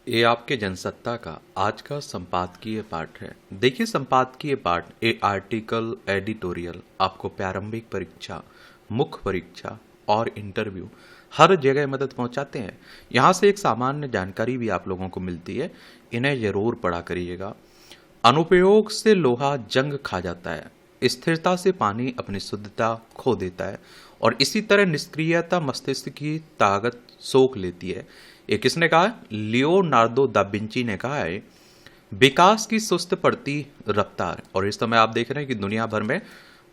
ये आपके जनसत्ता का आज का संपादकीय पाठ है। देखिए, संपादकीय पाठ ए आर्टिकल, एडिटोरियल आपको प्रारंभिक परीक्षा, मुख्य परीक्षा और इंटरव्यू हर जगह मदद पहुंचाते हैं। यहाँ से एक सामान्य जानकारी भी आप लोगों को मिलती है, इन्हें जरूर पढ़ा करिएगा। अनुप्रयोग से लोहा जंग खा जाता है, स्थिरता से पानी अपनी शुद्धता खो देता है और इसी तरह निष्क्रियता मस्तिष्क की ताकत सोख लेती है। ये किसने कहा है? लियोनार्डो दा विंची ने कहा है। विकास की सुस्त पड़ती रफ्तार, और इस समय आप देख रहे हैं कि दुनिया भर में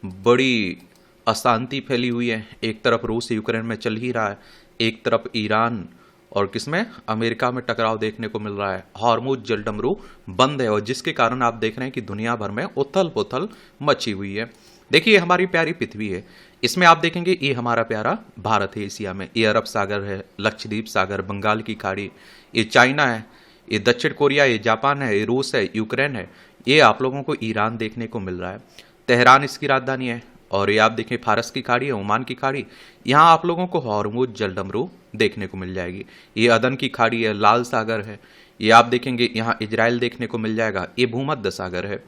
बड़ी अशांति फैली हुई है। एक तरफ रूस यूक्रेन में चल ही रहा है, एक तरफ ईरान और किसमें अमेरिका में टकराव देखने को मिल रहा है। हार्मुज जलडमरू बंद है और जिसके कारण आप देख रहे हैं कि दुनिया भर में उथल पुथल मची हुई है। देखिए, हमारी प्यारी पृथ्वी है, इसमें आप देखेंगे ये हमारा प्यारा भारत है। एशिया में ये अरब सागर है, लक्षद्वीप सागर, बंगाल की खाड़ी, ये चाइना है, ये दक्षिण कोरिया, ये जापान है, ये रूस है, यूक्रेन है, ये आप लोगों को ईरान देखने को मिल रहा है। तेहरान इसकी राजधानी है। और ये आप देखें फारस की खाड़ी है, ओमान की खाड़ी, यहाँ आप लोगों को हॉर्मुज जलडमरू देखने को मिल जाएगी। ये अदन की खाड़ी है, लाल सागर है, ये आप देखेंगे यहाँ इजराइल देखने को मिल जाएगा, ये भूमध्य सागर है।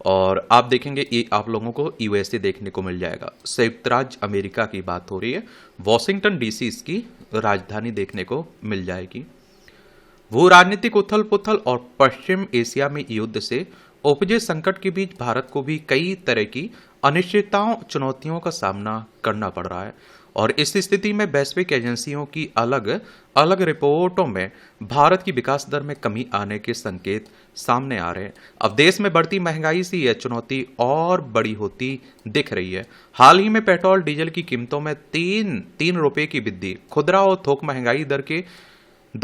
और आप देखेंगे ये आप लोगों को यूएसए देखने को मिल जाएगा। संयुक्त राज्य अमेरिका की बात हो रही है, वॉशिंगटन डीसी इसकी राजधानी देखने को मिल जाएगी। भू राजनीतिक उथल पुथल और पश्चिम एशिया में युद्ध से उपजे संकट के बीच भारत को भी कई तरह की अनिश्चितताओं चुनौतियों का सामना करना पड़ रहा है। और इस स्थिति में वैश्विक एजेंसियों की अलग अलग रिपोर्टों में भारत की विकास दर में कमी आने के संकेत सामने आ रहे हैं। अब देश में बढ़ती महंगाई से यह चुनौती और बड़ी होती दिख रही है। हाल ही में पेट्रोल डीजल की कीमतों में तीन रुपए की वृद्धि, खुदरा और थोक महंगाई दर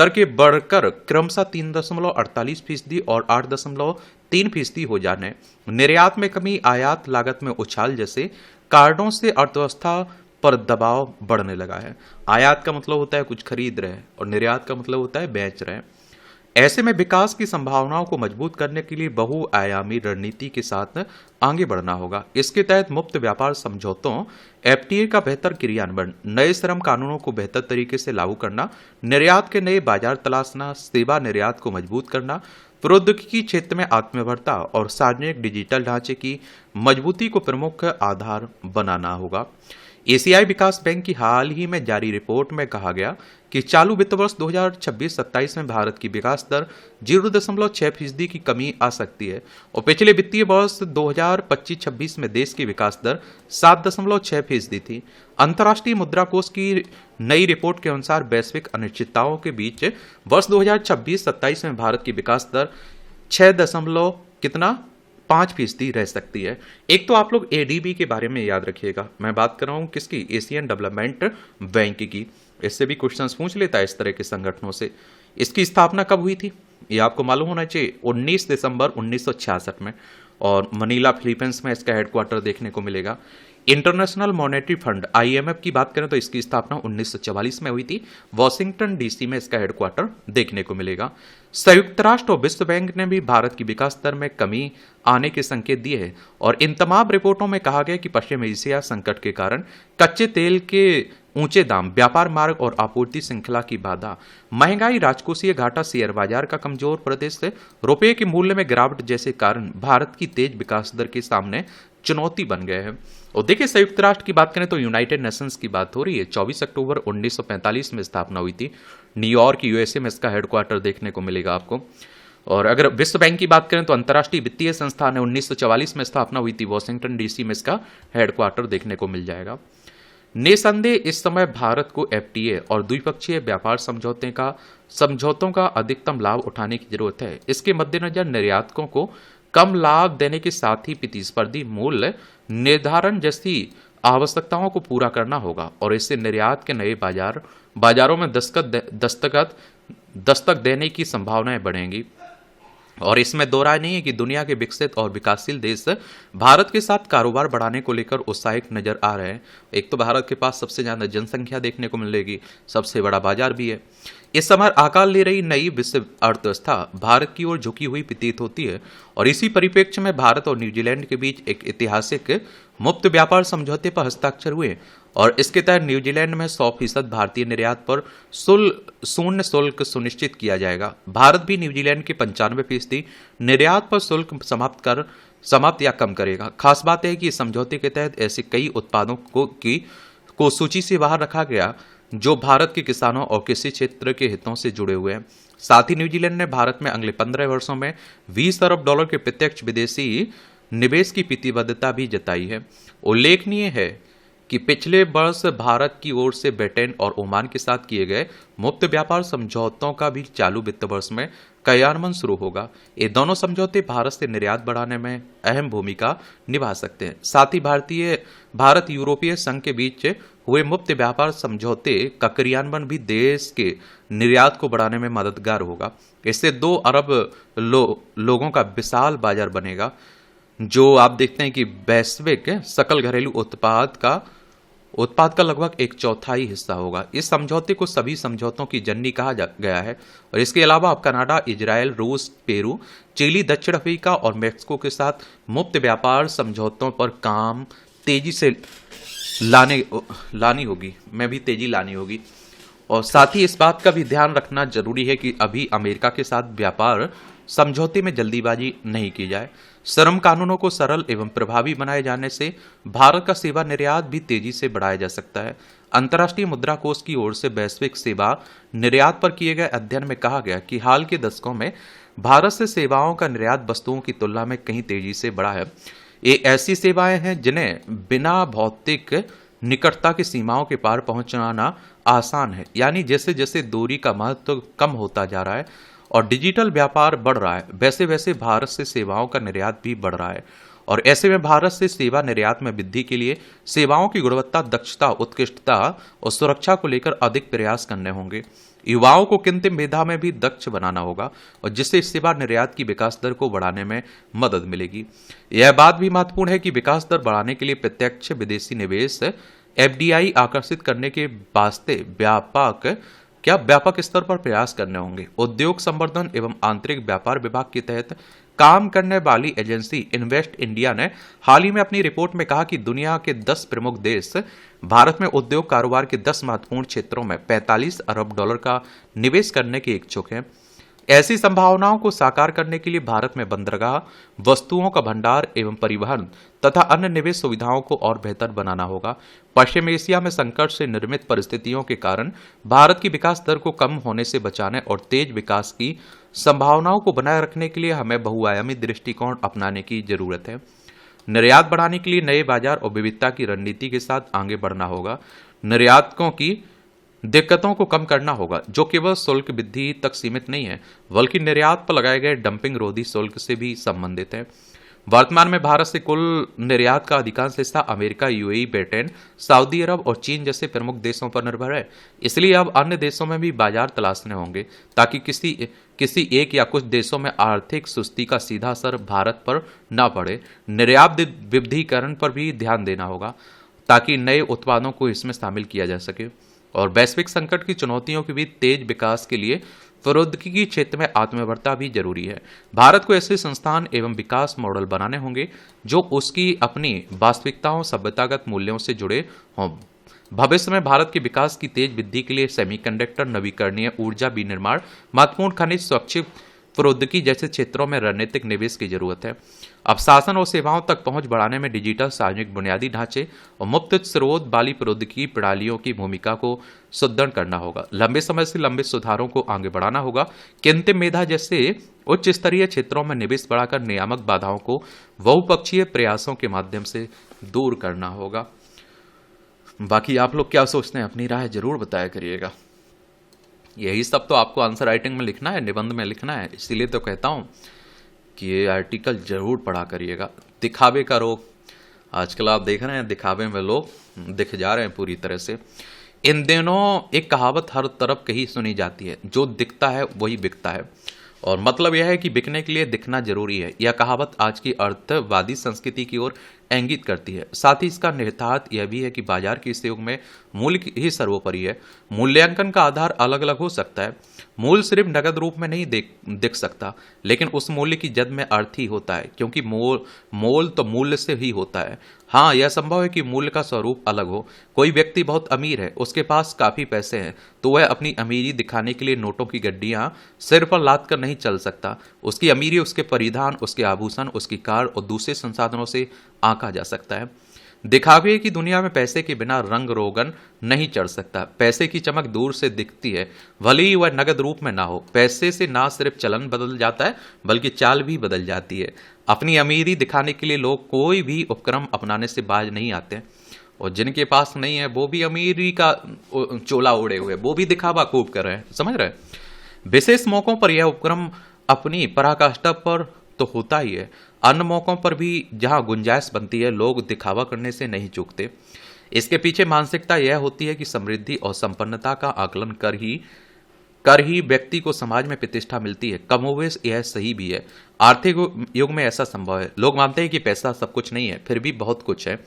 के बढ़कर क्रमशः 3.48% और 8.3% हो जाने, निर्यात में कमी, आयात लागत में उछाल जैसे कारणों से अर्थव्यवस्था पर दबाव बढ़ने लगा है। आयात का मतलब होता है कुछ खरीद रहे हैं और निर्यात का मतलब होता है बेच रहे हैं। ऐसे में विकास की संभावनाओं को मजबूत करने के लिए बहुआयामी रणनीति के साथ आगे बढ़ना होगा। इसके तहत मुक्त व्यापार समझौतों एफटीए का बेहतर क्रियान्वयन, नए श्रम कानूनों को बेहतर तरीके से लागू करना, निर्यात के नए बाजार तलाशना, सेवा निर्यात को मजबूत करना, प्रौद्योगिकी क्षेत्र में आत्मनिर्भरता और सार्वजनिक डिजिटल ढांचे की मजबूती को प्रमुख आधार बनाना होगा। एशियाई विकास बैंक की हाल ही में जारी रिपोर्ट में कहा गया कि चालू वित्त वर्ष 2026-27 में भारत की विकास दर 0.6% की कमी आ सकती है और पिछले वित्तीय वर्ष 2025-26 में देश की विकास दर 7.6% थी। अंतर्राष्ट्रीय मुद्रा कोष की नई रिपोर्ट के अनुसार वैश्विक अनिश्चितताओं के बीच वर्ष 2026-27 में भारत की विकास दर 6.5% रह सकती है। एक तो आप लोग एडीबी के बारे में याद रखिएगा, मैं बात कर रहा हूं किसकी? एशियन डेवलपमेंट बैंक की। इससे भी क्वेश्चंस पूछ लेता है इस तरह के संगठनों से। इसकी स्थापना कब हुई थी ये आपको मालूम होना चाहिए, 19 दिसंबर 1966 में, और मनीला फिलीपींस में इसका हेडक्वार्टर देखने को मिलेगा। इंटरनेशनल मॉनेटरी फंड आईएमएफ की बात करें तो इसकी स्थापना 1944 में हुई थी। वॉशिंगटन डीसी में इसका हेडक्वार्टर देखने को मिलेगा। संयुक्त राष्ट्र और विश्व बैंक ने भी भारत की विकास दर में कमी आने के संकेत दिए हैं और इन तमाम रिपोर्टों में कहा गया कि पश्चिम एशिया संकट के कारण कच्चे तेल के ऊंचे दाम, व्यापार मार्ग और आपूर्ति श्रृंखला की बाधा, महंगाई, राजकोषीय घाटा, शेयर बाजार का कमजोर प्रदर्शन, रुपये के मूल्य में गिरावट जैसे कारण भारत की तेज विकास दर के सामने चुनौती बन गए हैं। और देखिए, संयुक्त राष्ट्र की बात करें तो यूनाइटेड नेशंस की बात हो रही है। 24 अक्टूबर 1945 में स्थापना हुई थी। न्यूयॉर्क यूएसए में इसका हेडक्वार्टर देखने को मिलेगा आपको। और अगर विश्व बैंक की बात करें तो अंतर्राष्ट्रीय वित्तीय संस्थान है, 1944 में स्थापना हुई थी। वॉशिंगटन डीसी में इसका हेडक्वार्टर देखने को मिल जाएगा। निसंदेह इस समय भारत को एफटीए और द्विपक्षीय व्यापार समझौतों का अधिकतम लाभ उठाने की जरूरत है। इसके मद्देनजर निर्यातकों को कम लाभ देने के साथ ही प्रतिस्पर्धी मूल्य निर्धारण जैसी आवश्यकताओं को पूरा करना होगा और इससे निर्यात के नए बाजारों में दस्तक देने की संभावनाएं बढ़ेंगी। और इसमें दो राय नहीं है कि दुनिया के विकसित और विकासशील देश भारत के साथ कारोबार बढ़ाने को लेकर उत्साहित नजर आ रहे हैं। एक तो भारत के पास सबसे ज्यादा जनसंख्या देखने को मिलेगी, सबसे बड़ा बाजार भी है। इस समय आकार ले रही नई विश्व अर्थव्यवस्था भारत की ओर झुकी हुई प्रतीत होती है और इसी परिप्रेक्ष्य में भारत और न्यूजीलैंड के बीच एक ऐतिहासिक मुक्त व्यापार समझौते पर हस्ताक्षर हुए और इसके तहत न्यूजीलैंड में 100% भारतीय निर्यात पर शून्य शुल्क सुनिश्चित किया जाएगा। भारत भी न्यूजीलैंड के 95% निर्यात पर शुल्क समाप्त या कम करेगा। खास बात है कि इस समझौते के तहत ऐसे कई उत्पादों को सूची से बाहर रखा गया जो भारत के किसानों और कृषि क्षेत्र के हितों से जुड़े हुए हैं। साथ ही न्यूजीलैंड ने भारत में अगले 15 वर्षों में $20 अरब के प्रत्यक्ष विदेशी निवेश की प्रतिबद्धता भी जताई है। उल्लेखनीय है कि पिछले वर्ष भारत की ओर से ब्रिटेन और ओमान के साथ किए गए मुक्त व्यापार समझौतों का भी चालू वित्त वर्ष में क्रियान्वयन शुरू होगा। ये दोनों समझौते भारत से निर्यात बढ़ाने में अहम भूमिका निभा सकते हैं। साथ ही भारत यूरोपीय संघ के बीच हुए मुक्त व्यापार समझौते का क्रियान्वयन भी देश के निर्यात को बढ़ाने में मददगार होगा। इससे 2 अरब लोगों का विशाल बाजार बनेगा, जो आप देखते हैं कि वैश्विक सकल घरेलू उत्पाद का लगभग 1/4 हिस्सा होगा। इस समझौते को सभी समझौतों की जननी कहा गया है और इसके अलावा अब कनाडा, इजराइल, रूस, पेरू, चिली, दक्षिण अफ्रीका और मेक्सिको के साथ मुक्त व्यापार समझौतों पर काम तेजी से लानी होगी। और साथ ही इस बात का भी ध्यान रखना जरूरी है कि अभी अमेरिका के साथ व्यापार समझौते में जल्दीबाजी नहीं की जाए। श्रम कानूनों को सरल एवं प्रभावी बनाए जाने से भारत का सेवा निर्यात भी तेजी से बढ़ाया जा सकता है। अंतर्राष्ट्रीय मुद्रा कोष की ओर से वैश्विक सेवा निर्यात पर किए गए अध्ययन में कहा गया कि हाल के दशकों में भारत से सेवाओं का निर्यात वस्तुओं की तुलना में कहीं तेजी से बढ़ा है। ये ऐसी सेवाएं हैं जिन्हें बिना भौतिक निकटता की सीमाओं के पार पहुंचाना आसान है। यानी जैसे जैसे दूरी का महत्व कम होता जा रहा है और डिजिटल व्यापार बढ़ रहा है, वैसे वैसे भारत से सेवाओं का निर्यात भी बढ़ रहा है। और ऐसे में भारत से सेवा निर्यात में वृद्धि के लिए सेवाओं की गुणवत्ता, दक्षता, उत्कृष्टता और सुरक्षा को लेकर अधिक प्रयास करने होंगे। युवाओं को कृत्रिम मेधा में भी दक्ष बनाना होगा और जिससे सेवा निर्यात की विकास दर को बढ़ाने में मदद मिलेगी। यह बात भी महत्वपूर्ण है कि विकास दर बढ़ाने के लिए प्रत्यक्ष विदेशी निवेश FDI आकर्षित करने के वास्ते व्यापक स्तर पर प्रयास करने होंगे। उद्योग संवर्धन एवं आंतरिक व्यापार विभाग के तहत काम करने वाली एजेंसी इन्वेस्ट इंडिया ने हाल ही में अपनी रिपोर्ट में कहा कि दुनिया के 10 प्रमुख देश भारत में उद्योग कारोबार के 10 महत्वपूर्ण क्षेत्रों में $45 अरब का निवेश करने के इच्छुक हैं। ऐसी संभावनाओं को साकार करने के लिए भारत में बंदरगाह, वस्तुओं का भंडार एवं परिवहन तथा अन्य निवेश सुविधाओं को और बेहतर बनाना होगा। पश्चिम एशिया में संकट से निर्मित परिस्थितियों के कारण भारत की विकास दर को कम होने से बचाने और तेज विकास की संभावनाओं को बनाए रखने के लिए हमें बहुआयामी दृष्टिकोण अपनाने की जरूरत है। निर्यात बढ़ाने के लिए नए बाजार और विविधता की रणनीति के साथ आगे बढ़ना होगा। निर्यातकों की दिक्कतों को कम करना होगा, जो केवल शुल्क वृद्धि तक सीमित नहीं है बल्कि निर्यात पर लगाए गए डंपिंग रोधी शुल्क से भी संबंधित है। वर्तमान में भारत से कुल निर्यात का अधिकांश हिस्सा अमेरिका, UAE, ब्रिटेन, सऊदी अरब और चीन जैसे प्रमुख देशों पर निर्भर है। इसलिए अब अन्य देशों में भी बाजार तलाशने होंगे ताकि किसी एक या कुछ देशों में आर्थिक सुस्ती का सीधा असर भारत पर न पड़े। निर्यात विविधीकरण पर भी ध्यान देना होगा ताकि नए उत्पादों को इसमें शामिल किया जा सके। और वैश्विक संकट की चुनौतियों के बीच तेज विकास के लिए प्रौद्योगिकी क्षेत्र में आत्मनिर्भरता भी जरूरी है। भारत को ऐसे संस्थान एवं विकास मॉडल बनाने होंगे जो उसकी अपनी वास्तविकताओं, सभ्यतागत मूल्यों से जुड़े हों। भविष्य में भारत के विकास की तेज वृद्धि के लिए सेमीकंडक्टर, नवीकरणीय ऊर्जा विनिर्माण, महत्वपूर्ण खनिज, स्वैच्छिक प्रौद्योगिकी जैसे क्षेत्रों में रणनीतिक निवेश की जरूरत है। अब शासन और सेवाओं तक पहुंच बढ़ाने में डिजिटल, सार्वजनिक बुनियादी ढांचे और मुक्त स्रोत वाली प्रौद्योगिकी प्रणालियों की भूमिका को सुदृढ़ करना होगा। लंबे समय से लंबे सुधारों को आगे बढ़ाना होगा। कृत्रिम मेधा जैसे उच्च स्तरीय क्षेत्रों में निवेश बढ़ाकर नियामक बाधाओं को बहुपक्षीय प्रयासों के माध्यम से दूर करना होगा। बाकी आप लोग क्या सोचते हैं, अपनी राय जरूर बताया करिएगा। यही सब तो आपको आंसर राइटिंग में लिखना है, निबंध में लिखना है। इसीलिए तो कहता हूं कि ये आर्टिकल जरूर पढ़ा करिएगा। दिखावे का रोग, आजकल आप देख रहे हैं दिखावे में लोग दिख जा रहे हैं पूरी तरह से। इन दिनों एक कहावत हर तरफ कहीं सुनी जाती है, जो दिखता है वही बिकता है। और मतलब यह है कि बिकने के लिए दिखना जरूरी है। यह कहावत आज की अर्थवादी संस्कृति की ओर इंगित करती है। साथ ही इसका निहितार्थ यह भी है कि बाजार के इस युग में मूल्य ही सर्वोपरि है। मूल्यांकन का आधार अलग अलग हो सकता है। मूल्य सिर्फ नगद रूप में नहीं दिख सकता, लेकिन उस मूल्य की जद में अर्थ ही होता है, क्योंकि मोल तो मूल्य से ही होता है। हाँ, यह संभव है कि मूल्य का स्वरूप अलग हो। कोई व्यक्ति बहुत अमीर है, उसके पास काफी पैसे हैं, तो वह अपनी अमीरी दिखाने के लिए नोटों की गड्डियां सिर पर लाद कर नहीं चल सकता। उसकी अमीरी उसके परिधान, उसके आभूषण, उसकी कार और दूसरे संसाधनों से आंका जा सकता है। दिखावे की दुनिया में पैसे के बिना रंग रोगन नहीं चढ़ सकता। पैसे की चमक दूर से दिखती है, भले ही वह नगद रूप में ना हो। पैसे से ना सिर्फ चलन बदल जाता है, बल्कि चाल भी बदल जाती है। अपनी अमीरी दिखाने के लिए लोग कोई भी उपक्रम अपनाने से बाज नहीं आते, और जिनके पास नहीं है वो भी अमीरी का चोला ओढ़े हुए, वो भी दिखावा खूब कर रहे हैं, समझ रहे हैं। विशेष मौकों पर यह उपक्रम अपनी पराकाष्ठा पर तो होता ही है। अन्य मौकों पर भी जहां गुंजाइश बनती है, लोग दिखावा करने से नहीं चूकते। इसके पीछे मानसिकता यह होती है कि समृद्धि और संपन्नता का आकलन कर ही व्यक्ति को समाज में प्रतिष्ठा मिलती है। कमोबेश यह सही भी है। आर्थिक युग में ऐसा संभव है। लोग मानते हैं कि पैसा सब कुछ नहीं है, फिर भी बहुत कुछ है।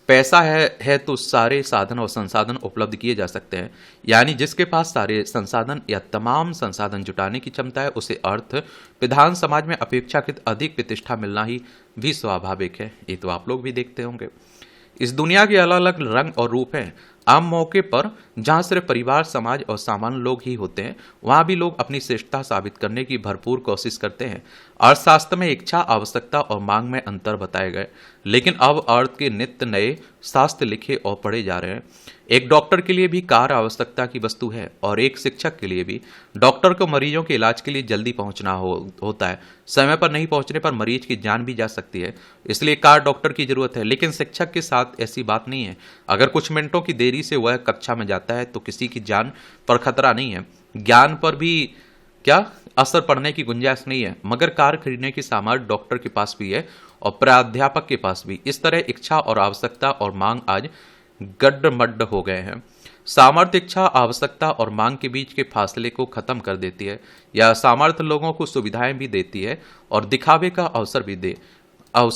पैसा है तो सारे साधन और संसाधन उपलब्ध किए जा सकते हैं। यानी जिसके पास सारे संसाधन या तमाम संसाधन जुटाने की क्षमता है, उसे अर्थ विधान समाज में अपेक्षाकृत अधिक प्रतिष्ठा मिलना ही भी स्वाभाविक है। ये तो आप लोग भी देखते होंगे। इस दुनिया के अलग अलग रंग और रूप हैं। आम मौके पर जहां सिर्फ परिवार, समाज और सामान्य लोग ही होते हैं, वहां भी लोग अपनी श्रेष्ठता साबित करने की भरपूर कोशिश करते हैं। अर्थशास्त्र में इच्छा, आवश्यकता और मांग में अंतर बताए गए, लेकिन अब अर्थ के नित्य नए शास्त्र लिखे और पढ़े जा रहे हैं। एक डॉक्टर के लिए भी कार आवश्यकता की वस्तु है, और एक शिक्षक के लिए भी। डॉक्टर को मरीजों के इलाज के लिए जल्दी पहुंचना होता है। समय पर नहीं पहुंचने पर मरीज की जान भी जा सकती है, इसलिए कार डॉक्टर की जरूरत है। लेकिन शिक्षक के साथ ऐसी बात नहीं है। अगर कुछ मिनटों की देरी से वह कक्षा में जाता है तो किसी की जान पर खतरा नहीं है। ज्ञान पर भी क्या असर पड़ने की गुंजाइश नहीं है, मगर कार खरीदने की सामर्थ्य डॉक्टर के पास भी है और प्राध्यापक के पास भी। इस तरह इच्छा और आवश्यकता और मांग आज गड्ढमड्ढ हो गए हैं। सामर्थ्य इच्छा, आवश्यकता और मांग के बीच के फासले को खत्म कर देती है। यह सामर्थ्य लोगों को सुविधाएं भी देती है और दिखावे का अवसर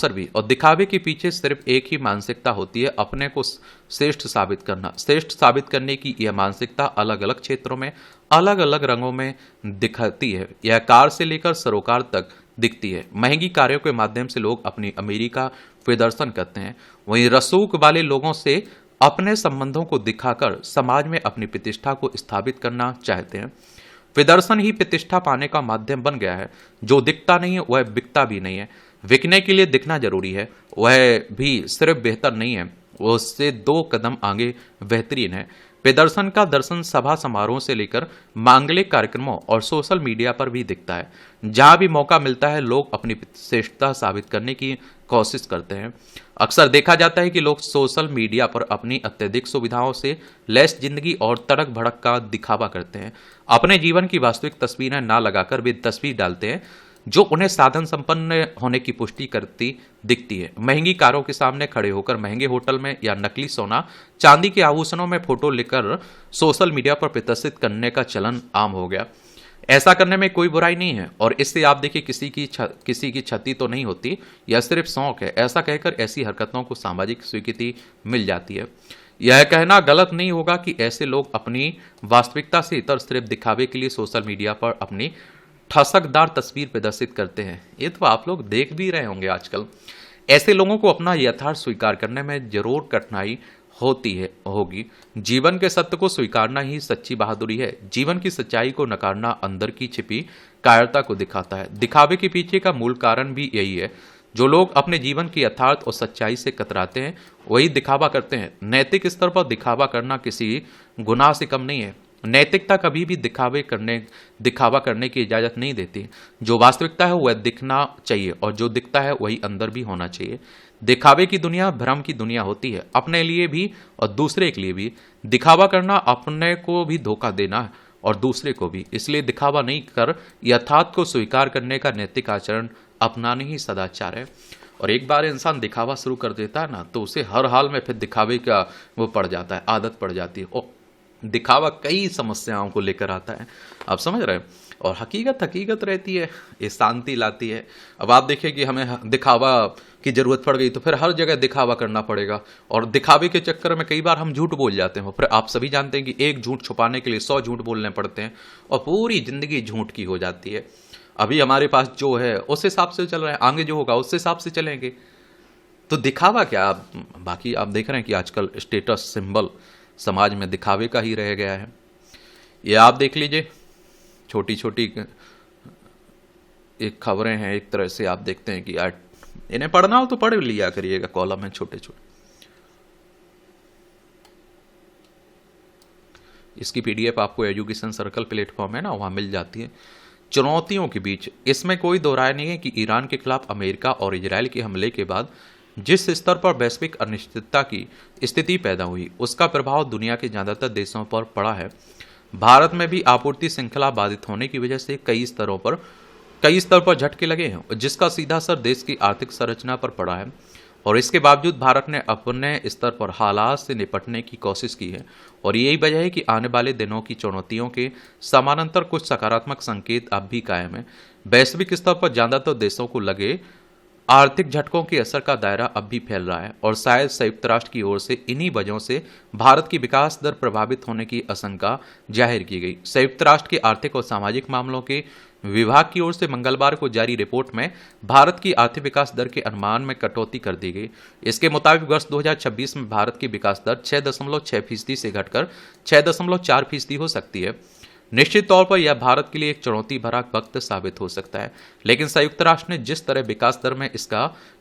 भी। और दिखावे के पीछे सिर्फ एक ही मानसिकता होती है, अपने को श्रेष्ठ साबित करना। श्रेष्ठ साबित करने की यह मानसिकता अलग अलग क्षेत्रों में अलग अलग रंगों में दिखती है। यह कार से लेकर सरोकार तक दिखती है। महंगी कारों के माध्यम से लोग अपनी अमीरी का प्रदर्शन करते हैं, वहीं रसूख वाले लोगों से अपने संबंधों को दिखाकर समाज में अपनी प्रतिष्ठा को स्थापित करना चाहते हैं। प्रदर्शन ही प्रतिष्ठा पाने का माध्यम बन गया है। जो दिखता नहीं है वह बिकता भी नहीं है। बिकने के लिए दिखना जरूरी है, वह भी सिर्फ बेहतर नहीं है, उससे 2 कदम आगे बेहतरीन है। प्रदर्शन का दर्शन सभा समारोह से लेकर मांगलिक कार्यक्रमों और सोशल मीडिया पर भी दिखता है। जहां भी मौका मिलता है, लोग अपनी श्रेष्ठता साबित करने की कोशिश करते हैं। अक्सर देखा जाता है कि लोग सोशल मीडिया पर अपनी अत्यधिक सुविधाओं से लैस जिंदगी और तड़क भड़क का दिखावा करते हैं। अपने जीवन की वास्तविक तस्वीरें ना लगाकर वे तस्वीर डालते हैं जो उन्हें साधन संपन्न होने की पुष्टि करती दिखती है। महंगी कारों के सामने खड़े होकर महंगे होटल में या नकली सोना चांदी के आभूषणों में फोटो लेकर सोशल मीडिया पर प्रदर्शित करने का चलन आम हो गया। ऐसा करने में कोई बुराई नहीं है, और इससे आप देखिए किसी की क्षति तो नहीं होती, यह सिर्फ शौक है। ऐसा कहकर ऐसी हरकतों को सामाजिक स्वीकृति मिल जाती है। यह कहना गलत नहीं होगा कि ऐसे लोग अपनी वास्तविकता से इतर सिर्फ दिखावे के लिए सोशल मीडिया पर अपनी ठसकदार तस्वीर प्रदर्शित करते हैं। ये तो आप लोग देख भी रहे होंगे आजकल। ऐसे लोगों को अपना यथार्थ स्वीकार करने में जरूर कठिनाई होगी। जीवन के सत्य को स्वीकारना ही सच्ची बहादुरी है। जीवन की सच्चाई को नकारना अंदर की छिपी कायरता को दिखाता है। दिखावे के पीछे का मूल कारण भी यही है। जो लोग अपने जीवन की यथार्थ और सच्चाई से कतराते हैं, वही दिखावा करते हैं। नैतिक स्तर पर दिखावा करना किसी गुनाह से कम नहीं है। नैतिकता कभी भी दिखावा करने की इजाजत नहीं देती। जो वास्तविकता है वह दिखना चाहिए, और जो दिखता है वही अंदर भी होना चाहिए। दिखावे की दुनिया भ्रम की दुनिया होती है, अपने लिए भी और दूसरे के लिए भी। दिखावा करना अपने को भी धोखा देना है और दूसरे को भी। इसलिए दिखावा नहीं कर यथार्थ को स्वीकार करने का नैतिक आचरण अपनाना ही सदाचार है। और एक बार इंसान दिखावा शुरू कर देता है ना, तो उसे हर हाल में फिर दिखावे का वो पड़ जाता है, आदत पड़ जाती है। और दिखावा कई समस्याओं को लेकर आता है, आप समझ रहे हैं। और हकीकत हकीकत रहती है, ये शांति लाती है। अब आप देखिए कि हमें दिखावा की जरूरत पड़ गई तो फिर हर जगह दिखावा करना पड़ेगा, और दिखावे के चक्कर में कई बार हम झूठ बोल जाते हैं। फिर आप सभी जानते हैं कि एक झूठ छुपाने के लिए 100 झूठ बोलने पड़ते हैं, और पूरी जिंदगी झूठ की हो जाती है। अभी हमारे पास जो है उस हिसाब से चल रहा है, आगे जो होगा उस हिसाब से चलेंगे। तो दिखावा क्या, बाकी आप देख रहे हैं कि आजकल स्टेटस सिंबल समाज में दिखावे का ही रह गया है। ये आप देख लीजिए, छोटी छोटी एक खबरें हैं, एक तरह से आप देखते हैं कि यार इन्हें पढ़ना हो तो पढ़ लिया करिएगा, कॉलम है छोटे छोटे। इसकी पीडीएफ आपको एजुकेशन सर्कल प्लेटफॉर्म है ना, वहां मिल जाती है। चुनौतियों के बीच, इसमें कोई दो राय नहीं है कि ईरान के खिलाफ अमेरिका और इजरायल के हमले के बाद जिस स्तर पर वैश्विक अनिश्चितता की स्थिति पैदा हुई, उसका प्रभाव दुनिया के ज्यादातर देशों पर पड़ा है। भारत में भी आपूर्ति श्रृंखला बाधित होने की वजह से कई स्तर पर झटके लगे हैं, जिसका सीधा असर देश की आर्थिक संरचना पर पड़ा है। और इसके बावजूद भारत ने अपने स्तर पर हालात से निपटने की कोशिश की है, और यही वजह है कि आने वाले दिनों की चुनौतियों के समानांतर कुछ सकारात्मक संकेत अब भी कायम है। वैश्विक स्तर पर ज्यादातर देशों को लगे आर्थिक झटकों के असर का दायरा अब भी फैल रहा है, और शायद संयुक्त राष्ट्र की ओर से इन्हीं वजहों से भारत की विकास दर प्रभावित होने की आशंका जाहिर की गई। संयुक्त राष्ट्र के आर्थिक और सामाजिक मामलों के विभाग की ओर से मंगलवार को जारी रिपोर्ट में भारत की आर्थिक विकास दर के अनुमान में कटौती कर दी गई। इसके मुताबिक वर्ष 2026 में भारत की विकास दर 6.6% से घटकर 6.4% हो सकती है। निश्चित तौर पर यह भारत के लिए एक चुनौती भरा वक्त साबित हो सकता है, लेकिन संयुक्त राष्ट्र ने जिस तरह विकास दर में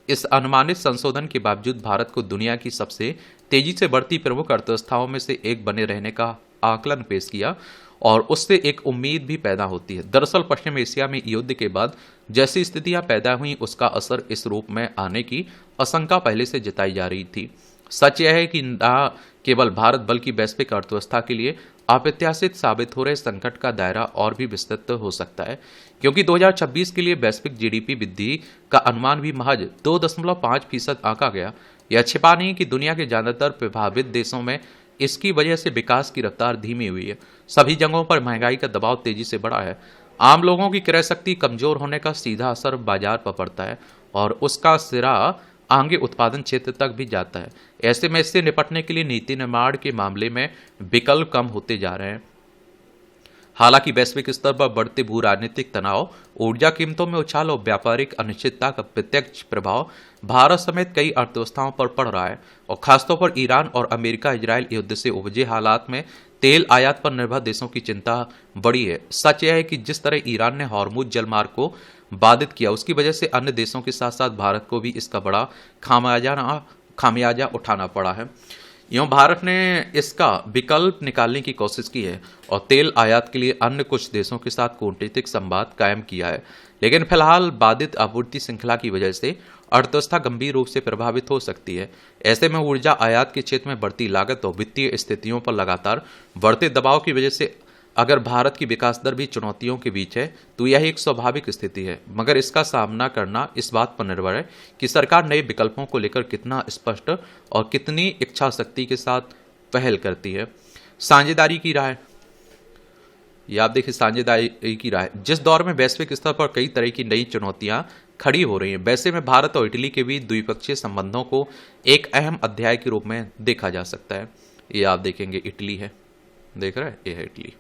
इस अनुमानित संशोधन के बावजूद भारत को दुनिया की सबसे तेजी से बढ़ती प्रमुख अर्थव्यवस्थाओं में से एक बने रहने का आकलन पेश किया, और उससे एक उम्मीद भी पैदा होती है। दरअसल पश्चिम एशिया में युद्ध के बाद जैसी स्थितियां पैदा हुई, उसका असर इस रूप में आने की आशंका पहले से जताई जा रही थी। सच यह है कि न केवल भारत बल्कि वैश्विक अर्थव्यवस्था के लिए अप्रत्याशित साबित हो रहे संकट का दायरा और भी विस्तृत हो सकता है, क्योंकि 2026 के लिए वैश्विक जीडीपी वृद्धि का अनुमान भी महज 2.5% आंका गया। यह छिपा नहीं कि दुनिया के ज्यादातर प्रभावित देशों में इसकी वजह से विकास की रफ्तार धीमी हुई है। सभी जगहों पर महंगाई का दबाव तेजी से बढ़ा है। आम लोगों की क्रय शक्ति कमजोर होने का सीधा असर बाजार पर पड़ता है, और उसका सिरा आगे उत्पादन क्षेत्र तक भी जाता है। ऐसे में इससे निपटने के लिए नीति निर्माण के मामले में विकल्प कम होते जा रहे हैं। हालांकि वैश्विक स्तर पर बढ़ते भू राजनीतिक तनाव, ऊर्जा कीमतों में उछाल और व्यापारिक अनिश्चितता का प्रत्यक्ष प्रभाव भारत समेत कई अर्थव्यवस्थाओं पर पड़ रहा है, और खासतौर पर ईरान और अमेरिका इजरायल युद्ध से उपजे हालात में तेल आयात पर निर्भर देशों की चिंता बढ़ी है। सच यह है कि जिस तरह ईरान ने हॉर्मुज जलमार्ग को बाधित किया, उसकी वजह से अन्य देशों के साथ साथ भारत को भी इसका बड़ा खामियाजा उठाना पड़ा है। यूं भारत ने इसका विकल्प निकालने की कोशिश की है, और तेल आयात के लिए अन्य कुछ देशों के साथ कूटनीतिक संवाद कायम किया है, लेकिन फिलहाल बाधित आपूर्ति श्रृंखला की वजह से अर्थव्यवस्था गंभीर रूप से प्रभावित हो सकती है। ऐसे में ऊर्जा आयात के क्षेत्र में बढ़ती लागत और वित्तीय स्थितियों पर लगातार बढ़ते दबाव की वजह से अगर भारत की विकास दर भी चुनौतियों के बीच है, तो यह एक स्वाभाविक स्थिति है, मगर इसका सामना करना इस बात पर निर्भर है कि सरकार नए विकल्पों को लेकर कितना स्पष्ट और कितनी इच्छा शक्ति के साथ पहल करती है। साझेदारी की राय, या आप देखिए साझेदारी की राय, जिस दौर में वैश्विक स्तर पर कई तरह की नई चुनौतियां खड़ी हो रही हैं, वैसे में भारत और इटली के बीच द्विपक्षीय संबंधों को एक अहम अध्याय के रूप में देखा जा सकता है। ये आप देखेंगे इटली है, देख रहे हैं, ये है इटली।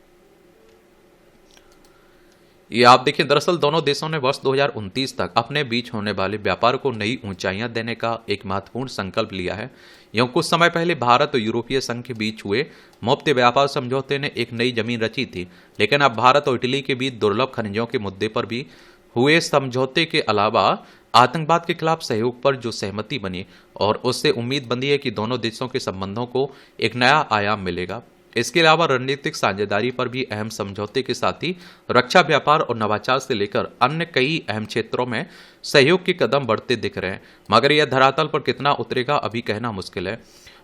ये आप देखिए, दरअसल दोनों देशों ने वर्ष 2029 तक अपने बीच होने वाले व्यापार को नई ऊंचाइयां देने का एक महत्वपूर्ण संकल्प लिया है। यूं कुछ समय पहले भारत और यूरोपीय संघ के बीच हुए मुफ्त व्यापार समझौते ने एक नई जमीन रची थी, लेकिन अब भारत और इटली के बीच दुर्लभ खनिजों के मुद्दे पर भी हुए समझौते के अलावा आतंकवाद के खिलाफ सहयोग पर जो सहमति बनी, और उससे उम्मीद बंधी है कि दोनों देशों के संबंधों को एक नया आयाम मिलेगा। इसके अलावा रणनीतिक साझेदारी पर भी अहम समझौते के साथ ही रक्षा, व्यापार और नवाचार से लेकर अन्य कई अहम क्षेत्रों में सहयोग के कदम बढ़ते दिख रहे हैं, मगर यह धरातल पर कितना उतरेगा अभी कहना मुश्किल है।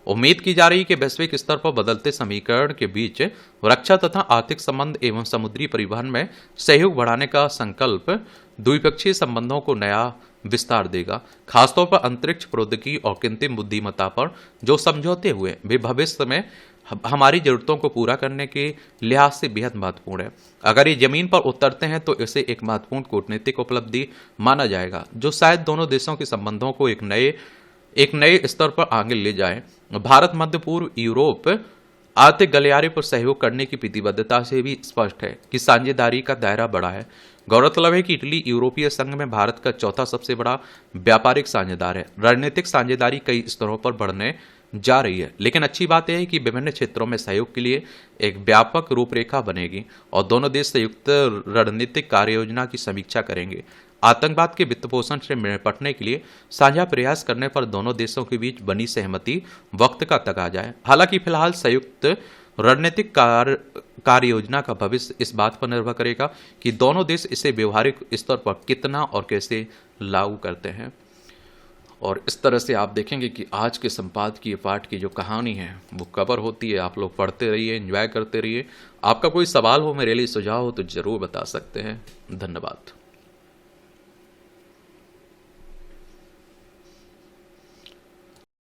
उम्मीद की जा रही है कि वैश्विक स्तर पर बदलते समीकरण के बीच रक्षा तथा आर्थिक संबंध एवं समुद्री परिवहन में सहयोग बढ़ाने का संकल्प द्विपक्षीय संबंधों को नया विस्तार देगा। खासतौर पर अंतरिक्ष प्रौद्योगिकी और कृत्रिम बुद्धिमत्ता पर जो समझौते हुए वे भविष्य में हमारी ज़रूरतों को पूरा करने के लिहाज से बेहद महत्वपूर्ण है। अगर ये ज़मीन पर उतरते हैं तो इसे एक महत्वपूर्ण कूटनीतिक उपलब्धि माना जाएगा, जो शायद दोनों देशों के संबंधों को एक नए स्तर पर आगे ले जाए। भारत मध्य पूर्व यूरोप आर्थिक गलियारे पर सहयोग करने की प्रतिबद्धता से भी स्पष्ट है कि साझेदारी का दायरा बड़ा है। गौरतलब है कि इटली यूरोपीय संघ में भारत का चौथा सबसे बड़ा व्यापारिक साझेदार है। रणनीतिक साझेदारी कई स्तरों पर बढ़ने जा रही है, लेकिन अच्छी बात यह है कि विभिन्न क्षेत्रों में सहयोग के लिए एक व्यापक रूपरेखा बनेगी और दोनों देश संयुक्त रणनीतिक कार्य योजना की समीक्षा करेंगे। आतंकवाद के वित्तपोषण से निपटने के लिए साझा प्रयास करने पर दोनों देशों के बीच बनी सहमति वक्त का तकाजा है। हालांकि फिलहाल संयुक्त रणनीतिक कार्य योजना का भविष्य इस बात पर निर्भर करेगा कि दोनों देश इसे व्यवहारिक स्तर पर कितना और कैसे लागू करते हैं। और इस तरह से आप देखेंगे कि आज के संपादकीय पाठ की जो कहानी है वो कवर होती है। आप लोग पढ़ते रहिए, एंजॉय करते रहिए। आपका कोई सवाल हो, मेरे लिए सुझाव हो तो जरूर बता सकते हैं। धन्यवाद।